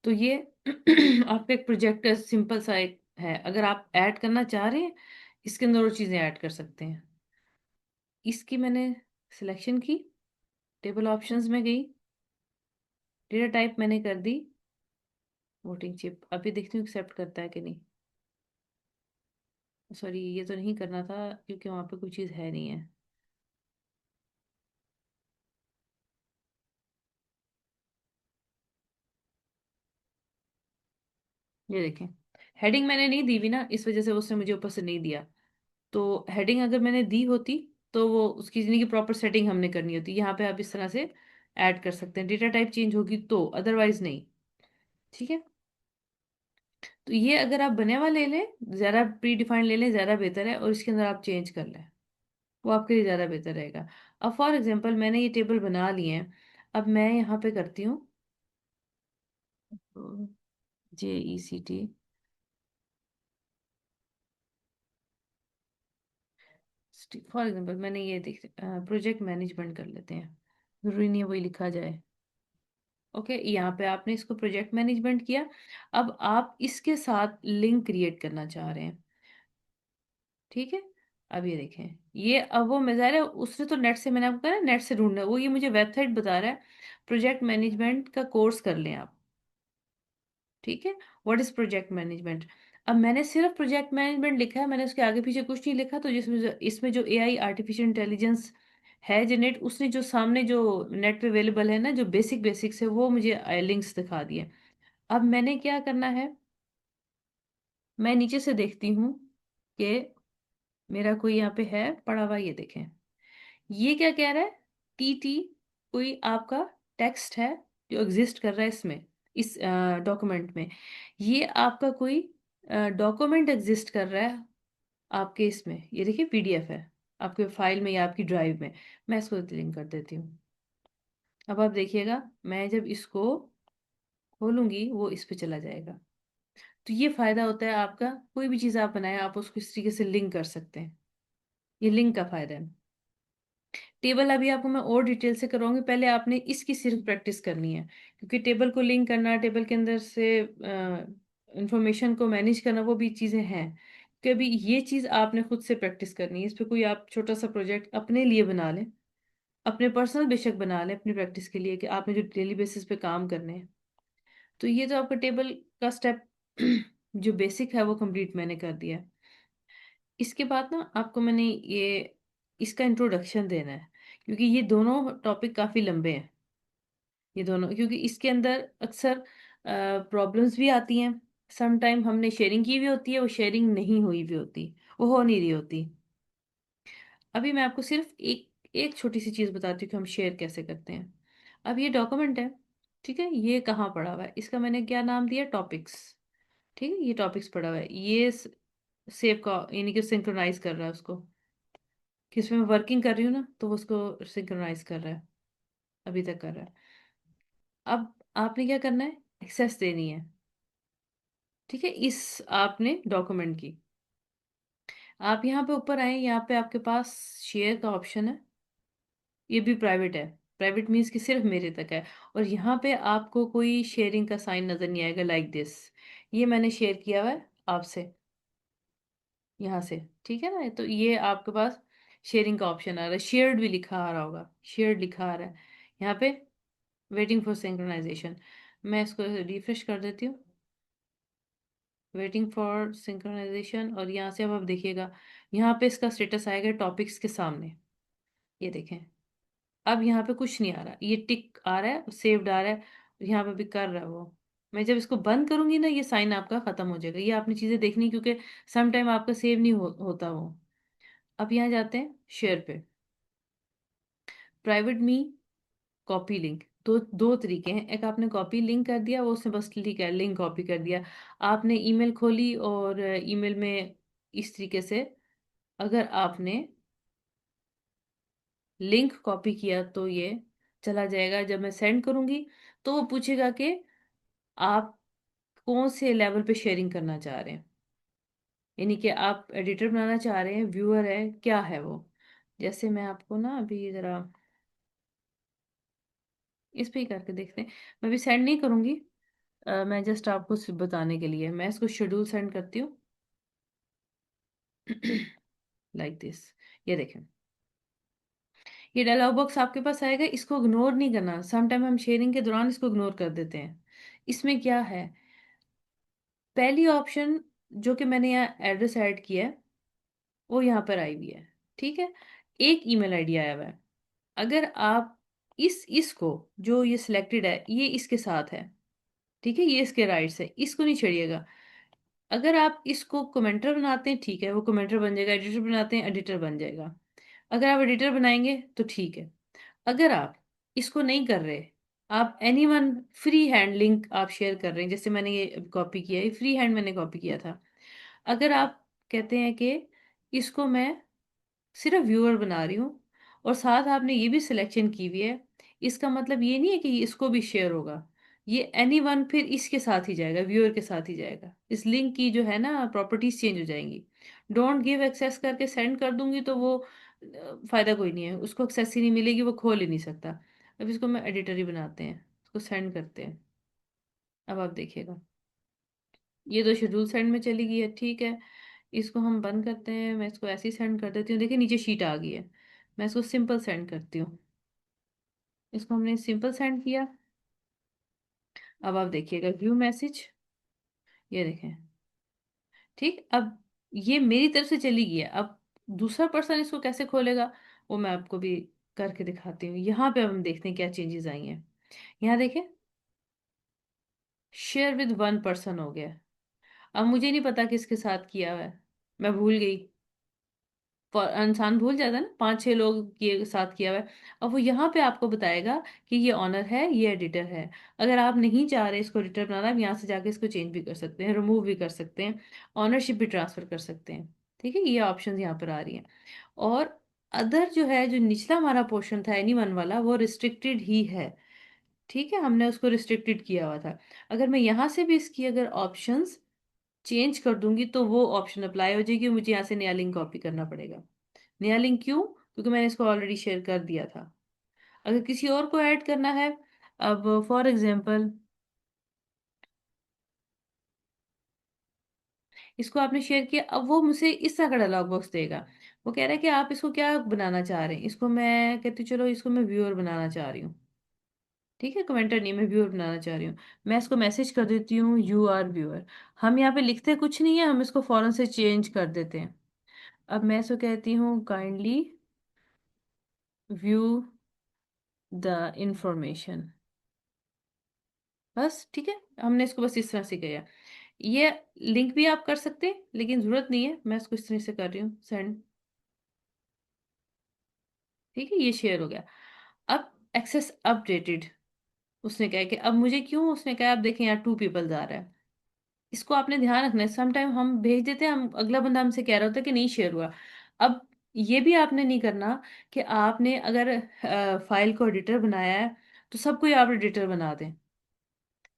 तो ये आपका एक प्रोजेक्ट सिंपल सा एक है। अगर आप ऐड करना चाह रहे हैं, इसके अंदर और चीज़ें ऐड कर सकते हैं। इसकी मैंने सिलेक्शन की, टेबल ऑप्शंस में गई, डेटा टाइप मैंने कर दी वोटिंग चिप। अभी देखती हूँ एक्सेप्ट करता है कि नहीं। सॉरी, ये तो नहीं करना था क्योंकि वहाँ पे कोई चीज़ है नहीं है। ये देखें, हेडिंग मैंने नहीं दी भी ना, इस वजह से उसने मुझे ऊपर से नहीं दिया। तो हेडिंग अगर मैंने दी होती तो वो उसकी जिंदगी की प्रॉपर सेटिंग हमने करनी होती। यहाँ पे आप इस तरह से ऐड कर सकते हैं, डेटा टाइप चेंज होगी तो, अदरवाइज नहीं। ठीक है, तो ये अगर आप बने हुआ ले लें, ज़्यादा प्री डिफाइंड ले लें, ज़्यादा बेहतर है, और इसके अंदर आप चेंज कर लें, वो आपके लिए ज़्यादा बेहतर रहेगा। अब फॉर एग्जांपल मैंने ये टेबल बना लिए हैं। अब मैं यहाँ पे करती हूँ JECT, फॉर एग्जांपल मैंने ये देख, प्रोजेक्ट मैनेजमेंट कर लेते हैं, जरूरी नहीं है वही लिखा जाए। ओके, यहाँ पे आपने इसको प्रोजेक्ट मैनेजमेंट किया। अब आप इसके साथ लिंक क्रिएट करना चाह रहे हैं। ठीक है, अब ये देखें, ये अब वो मज़ा है, उसने तो नेट से, मैंने आपको कहा ना नेट से ढूंढना है, वो ये मुझे वेबसाइट बता रहा है, प्रोजेक्ट मैनेजमेंट का कोर्स कर लें आप। ठीक है, व्हाट इज प्रोजेक्ट मैनेजमेंट। अब मैंने सिर्फ प्रोजेक्ट मैनेजमेंट लिखा है, मैंने उसके आगे पीछे कुछ नहीं लिखा। तो इसमें जो एआई आर्टिफिशियल इंटेलिजेंस है जनरेट, उसने जो सामने जो नेट पे अवेलेबल है ना, जो बेसिक बेसिक्स है, वो मुझे लिंक्स दिखा दिए। अब मैंने क्या करना है, मैं नीचे से देखती हूँ कि मेरा कोई यहाँ पे है पड़ा हुआ, ये देखें, ये क्या कह रहा है, टी टी कोई आपका टेक्स्ट है जो एग्जिस्ट कर रहा है इसमें, इस डॉक्यूमेंट में। ये आपका कोई डॉक्यूमेंट एग्जिस्ट कर रहा है आपके इसमें, ये देखिए पीडीएफ है आपके फाइल में या आपकी ड्राइव में। मैं इसको लिंक कर देती हूँ। अब आप देखिएगा, मैं जब इसको खोलूंगी वो इस पे चला जाएगा। तो ये फायदा होता है आपका, कोई भी चीज़ आप बनाए आप उसको इस तरीके से लिंक कर सकते हैं। ये लिंक का फायदा है। टेबल अभी आपको मैं और डिटेल से करवाऊंगी, पहले आपने इसकी सिर्फ प्रैक्टिस करनी है, क्योंकि टेबल को लिंक करना, टेबल के अंदर से इंफॉर्मेशन को मैनेज करना, वो भी चीज़ें हैं। कि अभी ये चीज़ आपने खुद से प्रैक्टिस करनी है। इस पे कोई आप छोटा सा प्रोजेक्ट अपने लिए बना लें, अपने पर्सनल बेशक बना लें अपनी प्रैक्टिस के लिए, कि आपने जो डेली बेसिस पे काम करने हैं। तो ये तो आपका टेबल का स्टेप जो बेसिक है वो कंप्लीट मैंने कर दिया है। इसके बाद ना आपको मैंने ये इसका इंट्रोडक्शन देना है, क्योंकि ये दोनों टॉपिक काफ़ी लंबे हैं। ये दोनों, क्योंकि इसके अंदर अक्सर प्रॉब्लम्स भी आती हैं। सम टाइम हमने शेयरिंग की भी होती है, वो शेयरिंग नहीं हुई भी होती, वो हो नहीं रही होती। अभी मैं आपको सिर्फ एक एक छोटी सी चीज़ बताती हूँ कि हम शेयर कैसे करते हैं। अब ये डॉक्यूमेंट है, ठीक है, ये कहाँ पड़ा हुआ है, इसका मैंने क्या नाम दिया, टॉपिक्स। ठीक है, ये टॉपिक्स पड़ा हुआ है, ये सेव का यानी कि सिंक्रोनाइज कर रहा है उसको, कि इसमें मैं वर्किंग कर रही हूँ ना, तो वो उसको सिंक्रोनाइज कर रहा है, अभी तक कर रहा है। अब आपने क्या करना है, एक्सेस देनी है, ठीक है, इस आपने डॉक्यूमेंट की। आप यहाँ पे ऊपर आए, यहाँ पे आपके पास शेयर का ऑप्शन है। ये भी प्राइवेट है, प्राइवेट मीन्स कि सिर्फ मेरे तक है। और यहाँ पे आपको कोई शेयरिंग का साइन नजर नहीं आएगा, लाइक दिस। ये मैंने शेयर किया हुआ है आपसे, यहाँ से, ठीक है ना। तो ये आपके पास शेयरिंग का ऑप्शन आ रहा है, शेयर्ड भी लिखा आ रहा होगा, शेयर्ड लिखा आ रहा है यहाँ पे, वेटिंग फॉर सिंक्रोनाइजेशन। मैं इसको रिफ्रेश कर देती हूँ, वेटिंग फॉर सिंक्रोनाइजेशन। और यहाँ से अब आप देखिएगा, यहाँ पे इसका स्टेटस आएगा टॉपिक्स के सामने, ये देखें। अब यहाँ पे कुछ नहीं आ रहा, ये टिक आ रहा है, सेव्ड आ रहा है, यहाँ पे भी कर रहा है वो। मैं जब इसको बंद करूंगी ना, ये साइन आपका खत्म हो जाएगा। ये आपने चीजें देखनी, क्योंकि सम टाइम आपका सेव नहीं होता वो। अब यहाँ जाते हैं शेयर पे, प्राइवेट मी, कॉपी लिंक। दो दो तरीके हैं, एक आपने कॉपी लिंक कर दिया, वो उसने बस ठीक है लिंक कॉपी कर दिया। आपने ईमेल खोली और ईमेल में इस तरीके से अगर आपने लिंक कॉपी किया तो ये चला जाएगा। जब मैं सेंड करूंगी तो वो पूछेगा कि आप कौन से लेवल पे शेयरिंग करना चाह रहे हैं, यानी कि आप एडिटर बनाना चाह रहे हैं, व्यूअर है, क्या है वो। जैसे मैं आपको ना अभी जरा इस पे ही करके देखते हैं। मैं भी सेंड नहीं करूंगी, मैं जस्ट आपको सिर्फ बताने के लिए मैं इसको शेड्यूल सेंड करती हूँ। लाइक दिस, ये देखें, ये डायलॉग बॉक्स आपके पास आएगा। इसको इग्नोर नहीं करना, सम टाइम हम शेयरिंग के दौरान इसको इग्नोर कर देते हैं। इसमें क्या है, पहली ऑप्शन जो कि मैंने यहाँ एड्रेस ऐड किया है वो यहाँ पर आई हुई है, ठीक है। एक ईमेल आईडी आया हुआ है। अगर आप इसको, जो ये सिलेक्टेड है ये इसके साथ है, ठीक है, ये इसके राइट से, इसको नहीं छेड़िएगा। अगर आप इसको कमेंटर बनाते हैं, ठीक है, वो कमेंटर बन जाएगा। एडिटर बनाते हैं, एडिटर बन जाएगा। अगर आप एडिटर बनाएंगे तो ठीक है। अगर आप इसको नहीं कर रहे, आप any one free hand link आप शेयर कर रहे हैं, जैसे मैंने ये कॉपी किया है, फ्री हैंड मैंने कॉपी किया था। अगर आप कहते हैं कि इसको मैं सिर्फ व्यूअर बना रही हूँ, और साथ आपने ये भी सिलेक्शन की हुई है, इसका मतलब ये नहीं है कि इसको भी शेयर होगा। ये एनी वन फिर इसके साथ ही जाएगा, व्यूअर के साथ ही जाएगा। इस लिंक की जो है ना प्रॉपर्टीज चेंज हो जाएंगी। डोंट गिव एक्सेस करके सेंड कर दूंगी तो वो फायदा कोई नहीं है, उसको एक्सेस ही नहीं मिलेगी, वो खोल ही नहीं सकता। अब इसको मैं एडिटर ही बनाते हैं, इसको सेंड करते हैं। अब आप देखिएगा, ये तो शेड्यूल सेंड में चली गई है, ठीक है। इसको हम बंद करते हैं, मैं इसको ऐसे ही सेंड कर देती हूँ। देखिए नीचे शीट आ गई है। मैं इसको सिंपल सेंड करती हूँ, इसको हमने सिंपल सेंड किया। अब आप देखिएगा व्यू मैसेज, ये देखें, ठीक। अब ये मेरी तरफ से चली गई है। अब दूसरा पर्सन इसको कैसे खोलेगा वो मैं आपको भी करके दिखाती हूँ। यहाँ पे अब हम देखते हैं क्या चेंजेस आई हैं। यहाँ देखें, शेयर विद वन पर्सन हो गया। अब मुझे नहीं पता किसके साथ किया हुआ है, मैं भूल गई। इंसान भूल जाता है ना, 5-6 लोग के साथ किया हुआ है। अब वो यहाँ पे आपको बताएगा कि ये ऑनर है, ये एडिटर है। अगर आप नहीं चाह रहे इसको एडिटर बनाना, आप यहाँ से जाके इसको चेंज भी कर सकते हैं, रिमूव भी कर सकते हैं, ऑनरशिप भी ट्रांसफर कर सकते हैं। ठीक है, ये ऑप्शन यहाँ पर आ रही हैं। और अदर जो है, जो निचला हमारा पोर्शन था एनीवन वाला, वो रिस्ट्रिक्टेड ही है। ठीक है, हमने उसको रिस्ट्रिक्टेड किया हुआ था। अगर मैं यहाँ से भी इसकी अगर ऑप्शंस चेंज कर दूंगी तो वो ऑप्शन अप्लाई हो जाएगी, मुझे यहाँ से नया लिंक कॉपी करना पड़ेगा। नया लिंक क्यों? क्योंकि मैंने इसको ऑलरेडी शेयर कर दिया था। अगर किसी और को ऐड करना है, अब फॉर एग्जांपल इसको आपने शेयर किया, अब वो मुझे इस तरह का डायलॉग बॉक्स देगा। वो कह रहा है कि आप इसको क्या बनाना चाह रहे हैं। इसको मैं कहती हूँ, चलो इसको मैं व्यूअर बनाना चाह रही हूँ। ठीक है, कमेंटर नहीं, मैं व्यूअर बनाना चाह रही हूँ। मैं इसको मैसेज कर देती हूँ, यू आर व्यूअर। हम यहाँ पे लिखते कुछ नहीं है, हम इसको फौरन से चेंज कर देते हैं। अब मैं इसको कहती हूँ, काइंडली व्यू द इंफॉर्मेशन। बस ठीक है, हमने इसको बस इस तरह से किया। ये लिंक भी आप कर सकते हैं, लेकिन जरूरत नहीं है, मैं इसको इस तरह से कर रही हूँ, सेंड। ठीक है, ये शेयर हो गया। अब एक्सेस अपडेटेड, उसने कहा कि अब मुझे क्यों, उसने कहा आप देखें यहाँ 2 पीपल्स आ रहा है। इसको आपने ध्यान रखना है, सम टाइम हम भेज देते हैं, हम अगला बंदा हमसे कह रहा होता है कि नहीं शेयर हुआ। अब ये भी आपने नहीं करना कि आपने अगर फाइल को एडिटर बनाया है तो सबको ही आप एडिटर बना दें।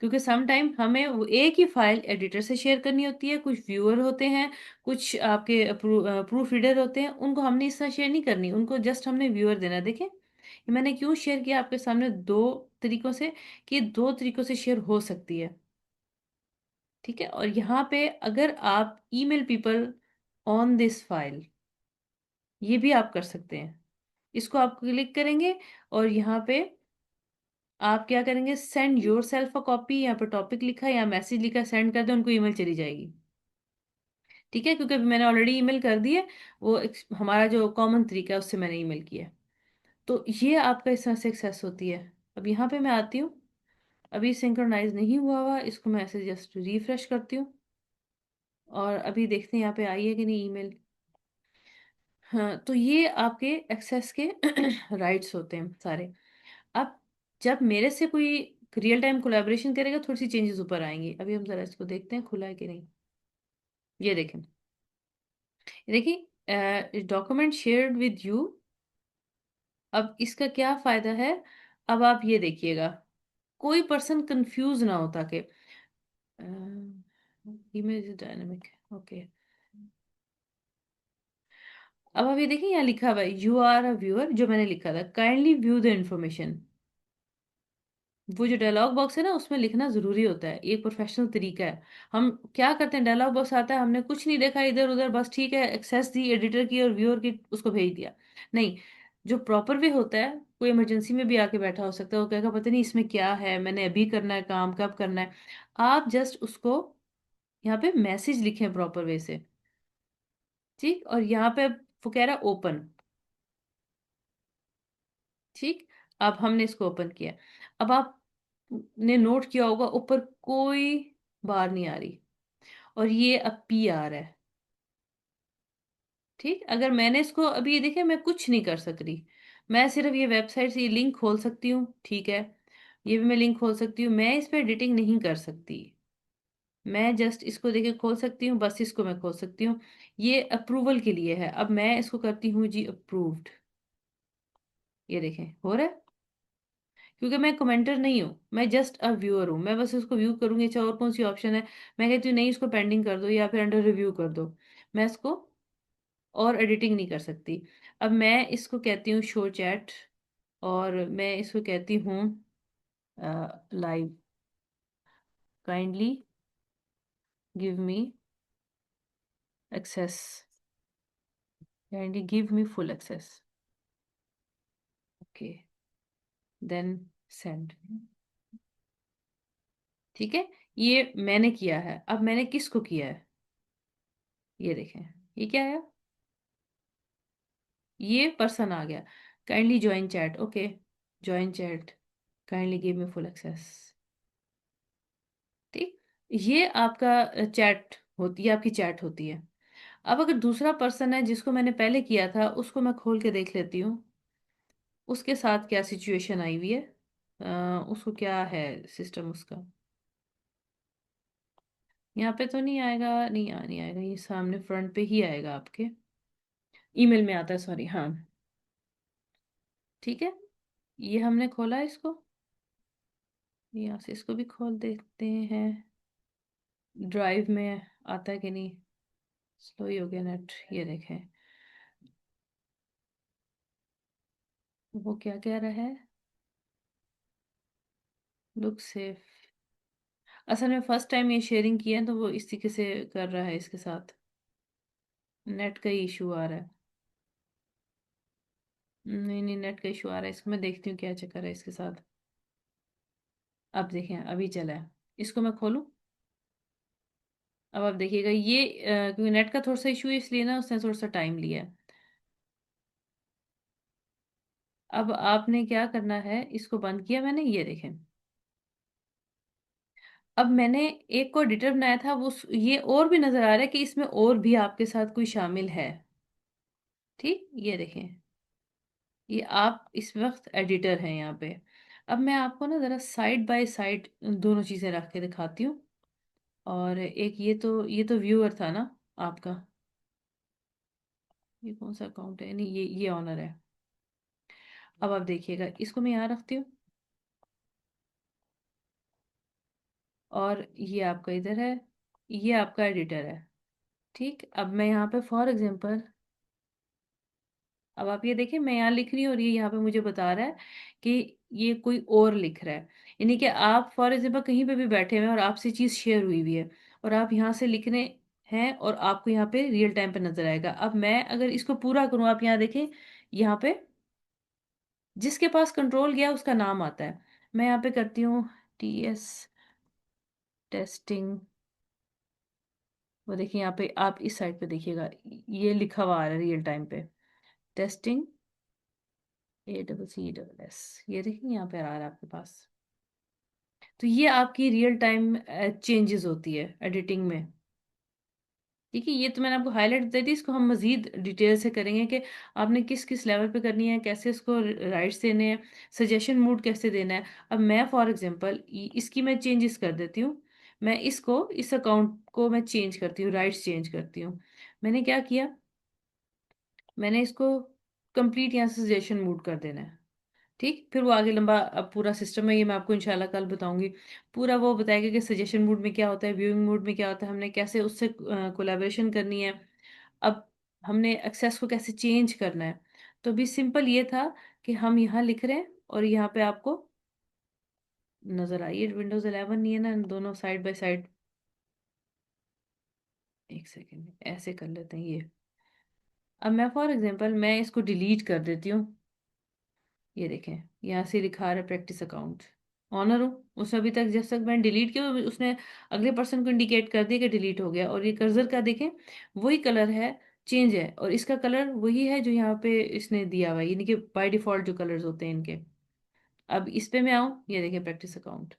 क्योंकि सम टाइम हमें वो एक ही फाइल एडिटर से शेयर करनी होती है, कुछ व्यूअर होते हैं, कुछ आपके प्रूफ रीडर होते हैं, उनको हमने इस तरह शेयर नहीं करनी, उनको जस्ट हमने व्यूअर देना। देखें, ये मैंने क्यों शेयर किया आपके सामने दो तरीकों से, कि दो तरीकों से शेयर हो सकती है। ठीक है, और यहाँ पे अगर आप email people on this file, ये भी आप कर सकते हैं। इसको आप क्लिक करेंगे और यहाँ पे आप क्या करेंगे, send your self a copy, यहाँ पे टॉपिक लिखा है या मैसेज लिखा है, सेंड कर दे, उनको ईमेल चली जाएगी। ठीक है, क्योंकि अभी मैंने ऑलरेडी ईमेल कर दी है। वो हमारा जो कॉमन तरीका है उससे मैंने ईमेल किया है। तो ये आपका इस तरह से एक्सेस होती है। अब यहाँ पे मैं आती हूँ, अभी सिंक्रोनाइज नहीं हुआ इसको मैं ऐसे जस्ट रिफ्रेश करती हूँ और अभी देखते हैं यहाँ पे आई है कि नहीं ईमेल। हाँ, तो ये आपके एक्सेस के राइट्स होते हैं सारे। अब जब मेरे से कोई रियल टाइम कोलैबोरेशन करेगा, थोड़ी सी चेंजेस ऊपर आएंगी। अभी हम जरा इसको देखते हैं खुला है कि नहीं। ये देखें, ये देखिए, डॉक्यूमेंट शेयर्ड विद यू। अब इसका क्या फायदा है? अब आप ये देखिएगा, कोई पर्सन कंफ्यूज ना हो, ताकि इमेज डायनामिक। ओके, अब आप ये देखिए, यहाँ लिखा हुआ है यू आर अ व्यूअर, जो मैंने लिखा था, काइंडली व्यू द इंफॉर्मेशन। वो जो डायलॉग बॉक्स है ना, उसमें लिखना जरूरी होता है, ये प्रोफेशनल तरीका है। हम क्या करते हैं, डायलॉग बॉक्स आता है, हमने कुछ नहीं देखा इधर उधर, बस ठीक है एक्सेस दी एडिटर की और व्यूअर की, उसको भेज दिया। नहीं, जो प्रॉपर वे होता है, कोई इमरजेंसी में भी आके बैठा हो सकता है, वो कहेगा पता नहीं इसमें क्या है, मैंने अभी करना है काम, कब करना है। आप जस्ट उसको यहाँ पे मैसेज लिखें प्रॉपर वे से। ठीक, और यहाँ पे वो कह रहा है ओपन। ठीक, अब हमने इसको ओपन किया। अब आप ने नोट किया होगा ऊपर कोई बार नहीं आ रही, और ये अब पी आ रहा है। ठीक, अगर मैंने इसको अभी ये देखिए, मैं कुछ नहीं कर सक रही। मैं सिर्फ ये वेबसाइट से ये लिंक खोल सकती हूँ। ठीक है, ये भी मैं लिंक खोल सकती हूँ, मैं इस पर एडिटिंग नहीं कर सकती। मैं जस्ट इसको देखे खोल सकती हूँ, बस इसको मैं खोल सकती हूँ। ये अप्रूवल के लिए है। अब मैं इसको करती हूँ जी अप्रूव्ड। ये देखें हो रहा है, क्योंकि मैं कमेंटर नहीं हूँ, मैं जस्ट अ व्यूअर हूँ। मैं बस उसको व्यू करूंगी। अच्छा, और कौन सी ऑप्शन है? मैं कहती हूँ नहीं, इसको पेंडिंग कर दो या फिर अंडर रिव्यू कर दो। मैं इसको और एडिटिंग नहीं कर सकती। अब मैं इसको कहती हूँ शो चैट, और मैं इसको कहती हूँ live, kindly give me access, kindly give me full access. Okay, then send. ठीक है, ये मैंने किया है। अब मैंने किसको किया है, ये देखें, ये क्या है, ये पर्सन आ गया। Kindly join chat. Okay, join chat, kindly give me full access. ठीक, ये आपका चैट होती है, आपकी चैट होती है। अब अगर दूसरा पर्सन है जिसको मैंने पहले किया था, उसको मैं खोल के देख लेती हूँ उसके साथ क्या सिचुएशन आई हुई है। उसको क्या है सिस्टम उसका। यहाँ पे तो नहीं आएगा, नहीं आएगा, ये सामने फ्रंट पे ही आएगा आपके। ईमेल में आता है, सॉरी, हाँ। ठीक है, ये हमने खोला इसको। यहाँ से इसको भी खोल देते हैं। ड्राइव में आता है कि नहीं। स्लो ही हो गया नेट, ये देखें। वो क्या कह रहा है, लुक सेफ। असल में फर्स्ट टाइम ये शेयरिंग किया है तो वो इस तरीके से कर रहा है इसके साथ। नेट का ही इशू आ रहा है। नहीं नहीं, नेट का इशू आ रहा है, इसको मैं देखती हूँ क्या चक्कर है इसके साथ। अब देखें, अभी चला है। इसको मैं खोलूँ। अब आप देखिएगा ये क्योंकि नेट का थोड़ा सा इशू है इसलिए ना उसने थोड़ा सा टाइम लिया है। अब आपने क्या करना है, इसको बंद किया मैंने, ये देखें। अब मैंने एक को एडिटर बनाया था, वो ये और भी नजर आ रहा है कि इसमें और भी आपके साथ कोई शामिल है। ठीक, ये देखें। ये आप इस वक्त एडिटर हैं यहाँ पे। अब मैं आपको ना जरा साइड बाय साइड दोनों चीजें रख के दिखाती हूँ। और एक ये तो व्यूअर था ना आपका। ये कौन सा अकाउंट है, नहीं ये ऑनर है। अब आप देखिएगा, इसको मैं यहाँ रखती हूँ। और ये आपका इधर है, ये आपका एडिटर है। ठीक, अब मैं यहाँ पे फॉर एग्जांपल, अब आप ये देखिए मैं यहाँ लिख रही हूँ और ये यहाँ पे मुझे बता रहा है कि ये कोई और लिख रहा है। यानी कि आप फॉर एग्जांपल कहीं पे भी बैठे हुए हैं और आपसे चीज़ शेयर हुई हुई है और आप यहाँ से लिखने हैं और आपको यहाँ पे रियल टाइम पे नजर आएगा। अब मैं अगर इसको पूरा करूँ, आप यहाँ देखें, यहाँ पे जिसके पास कंट्रोल गया उसका नाम आता है। मैं यहाँ पे करती हूँ TS टेस्टिंग। वो देखिए यहाँ पे, आप इस साइड पे देखिएगा, ये लिखा हुआ आ रहा है रियल टाइम पे, टेस्टिंग ACCS। ये देखिए यहाँ पे आ रहा है आपके पास। तो ये आपकी रियल टाइम चेंजेस होती है एडिटिंग में। ठीक है, ये तो मैंने आपको हाईलाइट दे दी, इसको हम मजीद डिटेल से करेंगे कि आपने किस किस लेवल पे करनी है, कैसे इसको राइट्स देने हैं, सजेशन मूड कैसे देना है। अब मैं फॉर एग्जांपल इसकी मैं चेंजेस कर देती हूँ। मैं इसको, इस अकाउंट को मैं चेंज करती हूँ, राइट्स चेंज करती हूँ। मैंने क्या किया, मैंने इसको कंप्लीट यहाँ से सजेशन मूड कर देना है। ठीक, फिर वो आगे लंबा अब पूरा सिस्टम है, ये मैं आपको इंशाल्लाह कल बताऊंगी। पूरा वो बताएगा कि सजेशन मूड में क्या होता है, व्यूइंग मूड में क्या होता है, हमने कैसे उससे कोलैबोरेशन करनी है। अब हमने एक्सेस को कैसे चेंज करना है। तो भी सिंपल ये था कि हम यहाँ लिख रहे हैं और यहाँ पे आपको नजर आइए, विंडोज 11 नहीं है ना, दोनों साइड बाय साइड। एक सेकेंड, ऐसे कर लेते हैं ये। अब मैं फॉर एग्जांपल मैं इसको डिलीट कर देती हूँ। ये देखें, यहाँ से लिखा रहा है प्रैक्टिस अकाउंट, ऑनर हूँ। उसने अभी तक, जब तक मैंने डिलीट किया उसने अगले पर्सन को इंडिकेट कर दिया कि डिलीट हो गया। और ये कर्सर का देखें, वही कलर है, चेंज है, और इसका कलर वही है जो यहाँ पे इसने दिया हुआ है, यानी कि बाय डिफॉल्ट जो कलर्स होते हैं इनके। अब इस पे मैं आऊँ, ये देखें प्रैक्टिस अकाउंट।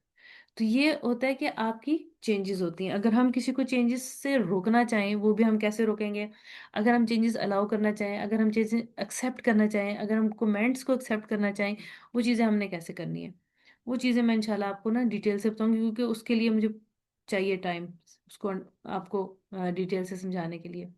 तो ये होता है कि आपकी चेंजेस होती हैं। अगर हम किसी को चेंजेस से रोकना चाहें, वो भी हम कैसे रोकेंगे। अगर हम चेंजेस अलाउ करना चाहें, अगर हम चेंजेस एक्सेप्ट करना चाहें, अगर हम कमेंट्स को एक्सेप्ट करना चाहें, वो चीज़ें हमने कैसे करनी है। वो चीज़ें मैं इंशाल्लाह आपको ना डिटेल से बताऊंगी, क्योंकि उसके लिए मुझे चाहिए टाइम उसको आपको डिटेल से समझाने के लिए।